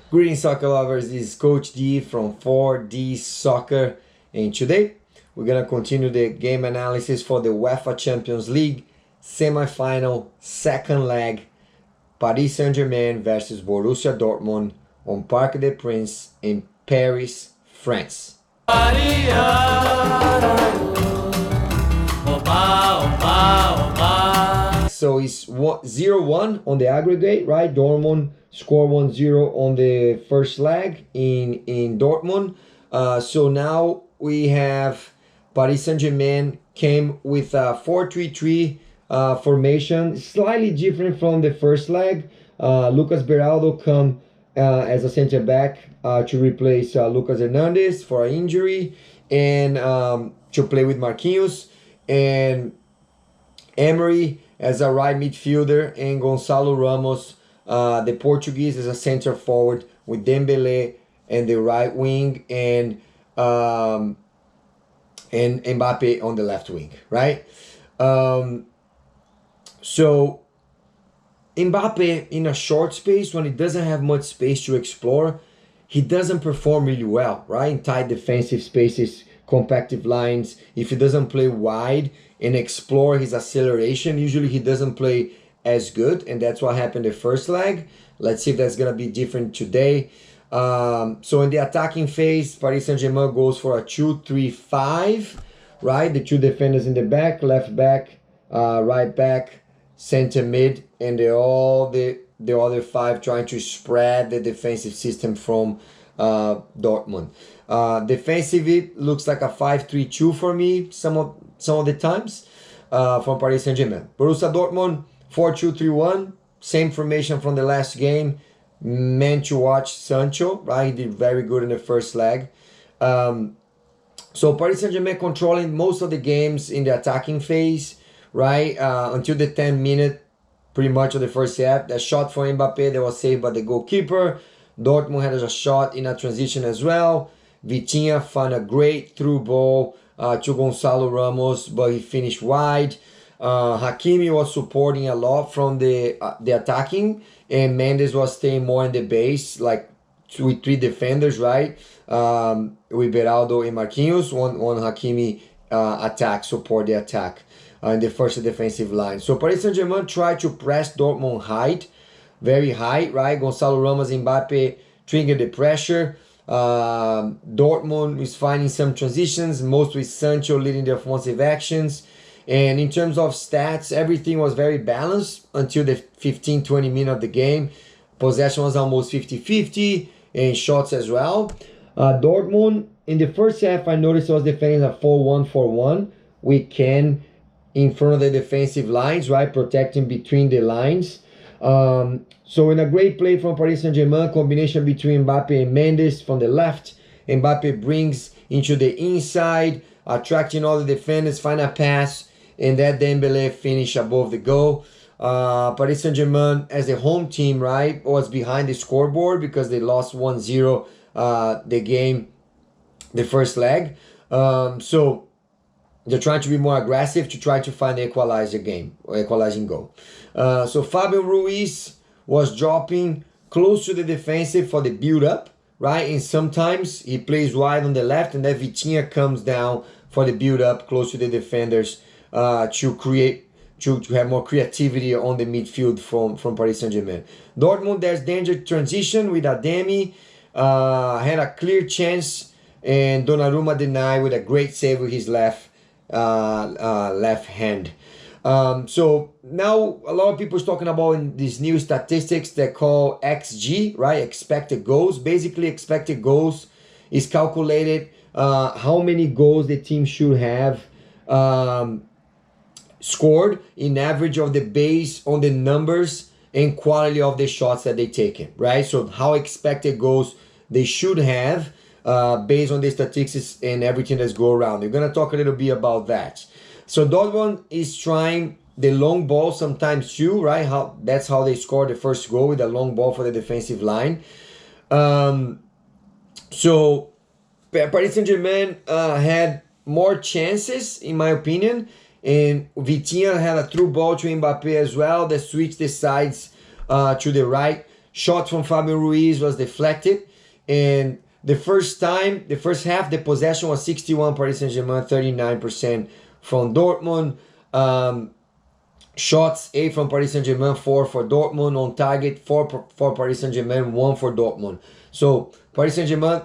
Greetings, soccer lovers. This is Coach D from 4D Soccer, and today we're gonna continue the game analysis for the UEFA Champions League semi-final second leg, Paris Saint-Germain versus Borussia Dortmund on Parc des Princes in Paris, France. So it's 0-1 on the aggregate, right? Dortmund scored 1-0 on the first leg in Dortmund. So now we have Paris Saint-Germain came with a 4-3-3 formation, slightly different from the first leg. Lucas Beraldo come as a center back to replace Lucas Hernandez for an injury and to play with Marquinhos, and Emery as a right midfielder, and Gonçalo Ramos, the Portuguese, as a center forward with Dembele and the right wing, and Mbappe on the left wing, right? So Mbappe, in a short space, when he doesn't have much space to explore, he doesn't perform really well, right? In tight defensive spaces, compactive lines. If he doesn't play wide and explore his acceleration, usually he doesn't play as good, and that's what happened the first leg. Let's see if that's gonna be different today. So in the attacking phase, Paris Saint-Germain goes for a 2-3-5, right? The two defenders in the back, left back, right back, center mid, and all the other five trying to spread the defensive system from Dortmund. Defensively, looks like a 5-3-2 for me some of the times from Paris Saint-Germain. Borussia Dortmund 4-2-3-1, same formation from the last game. Meant to watch Sancho, right? He did very good in the first leg. So Paris Saint-Germain controlling most of the games in the attacking phase, right? Until the 10th minute, pretty much of the first half. That shot for Mbappe that was saved by the goalkeeper. Dortmund had a shot in a transition as well. Vitinha found a great through ball to Gonçalo Ramos, but he finished wide. Hakimi was supporting a lot from the attacking, and Mendes was staying more in the base, like with three defenders, right? With Beraldo and Marquinhos, one Hakimi attack, support the attack in the first defensive line. So Paris Saint-Germain tried to press Dortmund height, very high, right? Gonçalo Ramos and Mbappe triggered the pressure. Dortmund is finding some transitions, most with Sancho leading the offensive actions. And in terms of stats, everything was very balanced until the 15-20 minute of the game. Possession was almost 50-50, and shots as well. Dortmund, in the first half, I noticed was defending a 4-1-4-1 with Ken in front of the defensive lines, right, protecting between the lines. So in a great play from Paris Saint-Germain, combination between Mbappe and Mendes from the left. Mbappe brings into the inside, attracting all the defenders, find a pass, and that Dembele finish above the goal. Paris Saint-Germain, as a home team, right, was behind the scoreboard because they lost 1-0 the game, the first leg. So they're trying to be more aggressive to try to find the equalizing goal. So Fabio Ruiz was dropping close to the defensive for the build-up, right? And sometimes he plays wide on the left, and then Vitinha comes down for the build-up close to the defenders to create, to have more creativity on the midfield from Paris Saint-Germain. Dortmund, there's danger transition with Ademi, had a clear chance, and Donaruma denied with a great save with his left hand. So now a lot of people is talking about in these new statistics they call XG, right? Expected goals. Basically, expected goals is calculated how many goals the team should have scored in average of the base on the numbers and quality of the shots that they taken, right? So how expected goals they should have based on the statistics and everything that's go around. We're gonna talk a little bit about that. So Dortmund is trying the long ball sometimes too, right? That's how they scored the first goal, with a long ball for the defensive line. So Paris Saint-Germain had more chances, in my opinion, and Vitinha had a through ball to Mbappe as well that switched the sides to the right, shot from Fabio Ruiz was deflected, and the first half, the possession was 61 Paris Saint-Germain, 39% from Dortmund. Shots 8 from Paris Saint-Germain, 4 for Dortmund. On target, 4 for Paris Saint-Germain, 1 for Dortmund. So Paris Saint-Germain,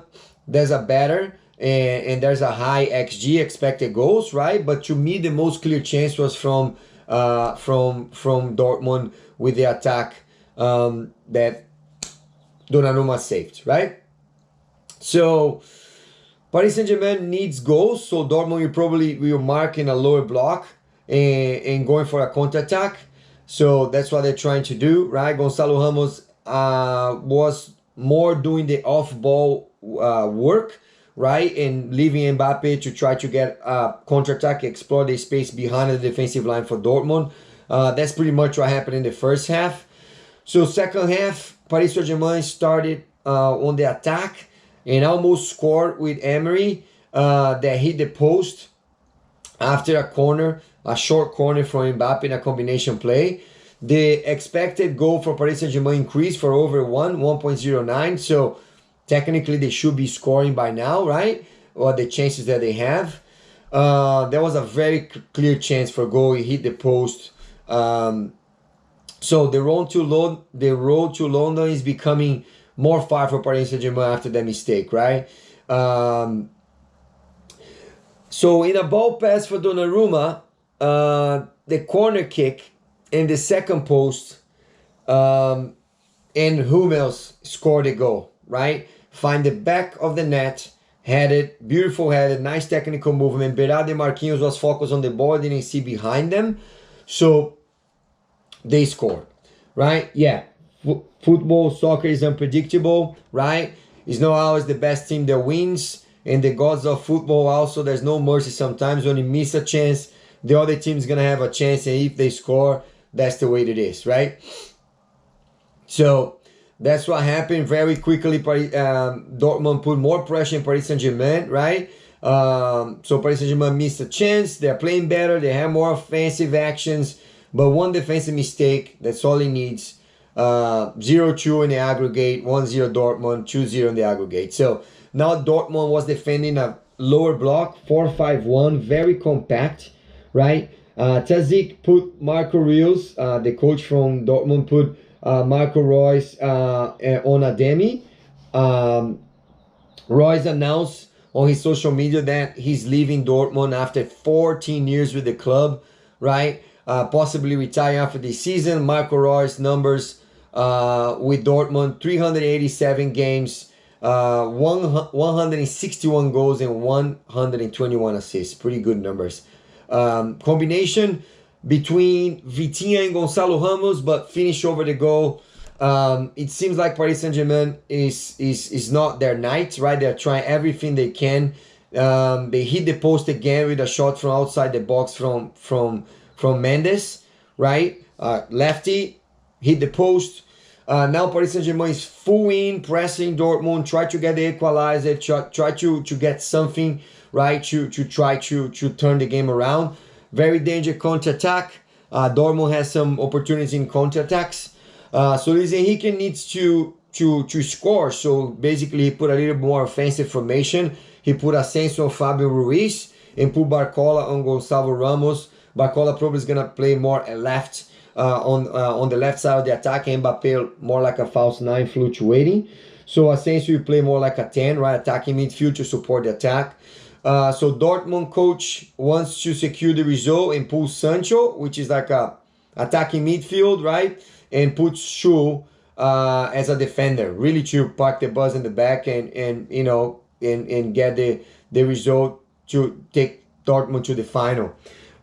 there's a better and there's a high XG, expected goals, right? But to me, the most clear chance was from Dortmund with the attack that Donaruma saved, right? So Paris Saint-Germain needs goals, so Dortmund will mark in a lower block and going for a counter-attack. So that's what they're trying to do, right? Gonçalo Ramos was more doing the off-ball work, right? And leaving Mbappe to try to get a counter-attack, explore the space behind the defensive line for Dortmund. That's pretty much what happened in the first half. So second half, Paris Saint-Germain started on the attack and almost scored with Emery that hit the post after a short corner from Mbappe in a combination play. The expected goal for Paris Saint-Germain increased for over 1.09. So technically they should be scoring by now, right? Or the chances that they have. There was a very clear chance for goal. He hit the post. So the road to London is becoming more far for Paris Saint-Germain after that mistake, right? So in a ball pass for Donnarumma, the corner kick in the second post, and Hummels scored a goal, right? Find the back of the net, headed, beautiful headed, nice technical movement. Berardi and Marquinhos was focused on the ball, didn't see behind them. So they scored, right? Yeah, football, soccer is unpredictable, right? It's not always the best team that wins. And the gods of football also, there's no mercy sometimes. When you miss a chance, the other team is going to have a chance. And if they score, that's the way it is, right? So that's what happened very quickly. Dortmund put more pressure in Paris Saint-Germain, right? So Paris Saint-Germain missed a chance. They're playing better. They have more offensive actions. But one defensive mistake, that's all he needs. 0-2 in the aggregate, 1-0 Dortmund, 2-0 in the aggregate. So now Dortmund was defending a lower block, 4-5-1, very compact, right? Tzic put Marco Reus, the coach from Dortmund, put Marco Reus on Ademi. Reus announced on his social media that he's leaving Dortmund after 14 years with the club, right? Possibly retire after this season. Marco Reus numbers with Dortmund, 387 games, 161 goals and 121 assists. Pretty good numbers. Combination between Vitinha and Gonçalo Ramos, but finish over the goal. It seems like Paris Saint-Germain is not their night, right? They're trying everything they can. They hit the post again with a shot from outside the box from Mendes, right? Lefty, hit the post. Now Paris Saint-Germain is full in, pressing Dortmund, try to get the equalizer, try to get something, right, to try to turn the game around. Very dangerous counter-attack. Dortmund has some opportunities in counter-attacks. So Luis Enrique needs to score. So basically he put a little more offensive formation. He put Asensio on Fabio Ruiz and put Barcola on Gonçalo Ramos. Barcola probably is gonna play more left on the left side of the attack, and Mbappe more like a false 9 fluctuating. So Asensio will play more like a 10, right, attacking midfield to support the attack. So Dortmund coach wants to secure the result and pull Sancho, which is like a attacking midfield, right, and put Schuh as a defender, really to park the bus in the back and you know and get the result to take Dortmund to the final.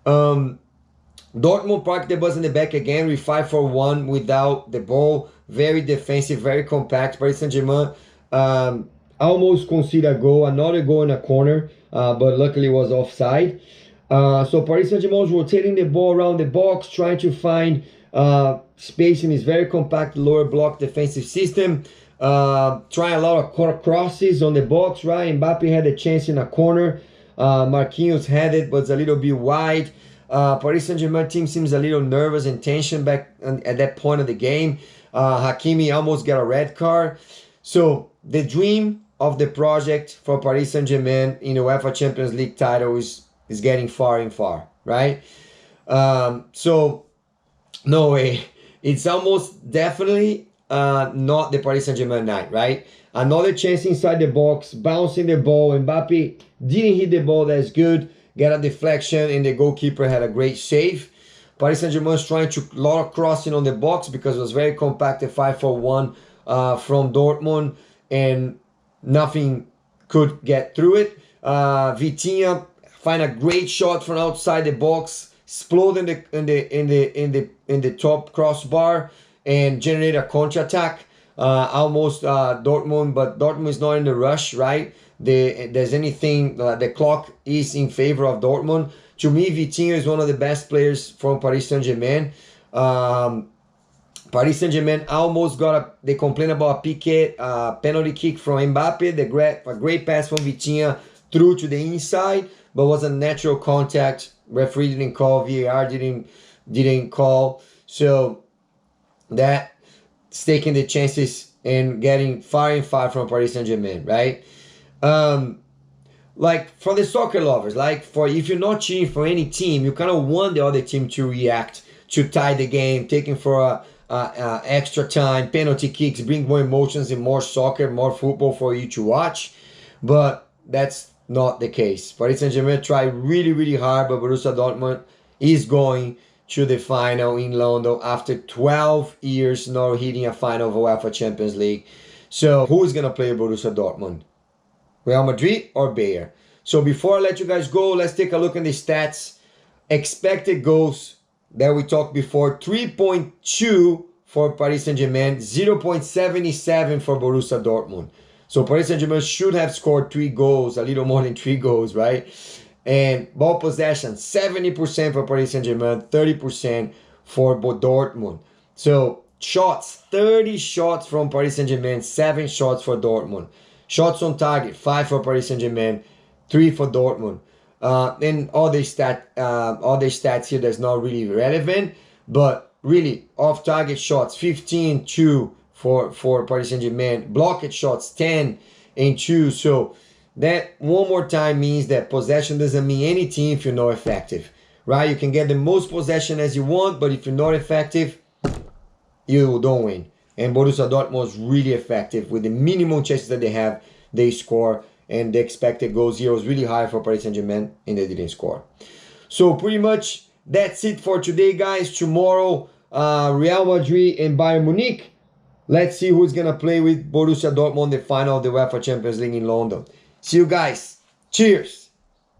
Dortmund parked the bus in the back again with 5-4-1 without the ball. Very defensive, very compact. Paris Saint-Germain almost conceded a goal, another goal in a corner, but luckily it was offside. So Paris Saint-Germain was rotating the ball around the box, trying to find space in his very compact lower block defensive system. Trying a lot of crosses on the box, right? Mbappe had a chance in a corner. Marquinhos had it, but it's a little bit wide. Paris Saint-Germain team seems a little nervous and tension back at that point of the game. Hakimi almost got a red card. So the dream of the project for Paris Saint-Germain in the UEFA Champions League title is getting far and far, right? So no way. It's almost definitely not the Paris Saint-Germain night, right? Another chance inside the box, bouncing the ball. Mbappe didn't hit the ball that's good. Got a deflection, and the goalkeeper had a great save. Paris Saint-Germain was trying to lot of crossing on the box because it was very compacted 5-4-1 from Dortmund, and nothing could get through it. Vitinha find a great shot from outside the box, explode in the top crossbar, and generate a counter attack. Almost Dortmund, but Dortmund is not in the rush, right? There's anything, the clock is in favor of Dortmund. To me, Vitinha is one of the best players from Paris Saint-Germain. Paris Saint-Germain almost they complain about a PK penalty kick from Mbappe. A great pass from Vitinha through to the inside, but was a natural contact. Referee didn't call, VAR didn't call. So that's taking the chances and getting far and far from Paris Saint-Germain, right? Like for the soccer lovers, like if you're not cheering for any team, you kind of want the other team to react, to tie the game, taking for extra time, penalty kicks, bring more emotions and more soccer, more football for you to watch. But that's not the case. Paris Saint-Germain tried really, really hard, but Borussia Dortmund is going to the final in London after 12 years not hitting a final of UEFA Champions League. So who's going to play Borussia Dortmund? Real Madrid or Bayern? So before I let you guys go, let's take a look at the stats. Expected goals that we talked before, 3.2 for Paris Saint-Germain, 0.77 for Borussia Dortmund. So Paris Saint-Germain should have scored 3 goals, a little more than 3 goals, right? And ball possession, 70% for Paris Saint-Germain, 30% for Dortmund. So shots, 30 shots from Paris Saint-Germain, 7 shots for Dortmund. Shots on target, 5 for Paris Saint-Germain, 3 for Dortmund. And all the stats here that's not really relevant, but really off target shots, 15-2 for Paris Saint-Germain. Blocked shots, 10-2. So that one more time means that possession doesn't mean anything if you're not effective, right? You can get the most possession as you want, but if you're not effective, you don't win. And Borussia Dortmund was really effective with the minimum chances that they have, they score, and the expected goals here was really high for Paris Saint-Germain, and they didn't score. So pretty much that's it for today, guys. Tomorrow, Real Madrid and Bayern Munich. Let's see who's gonna play with Borussia Dortmund in the final of the UEFA Champions League in London. See you guys. Cheers.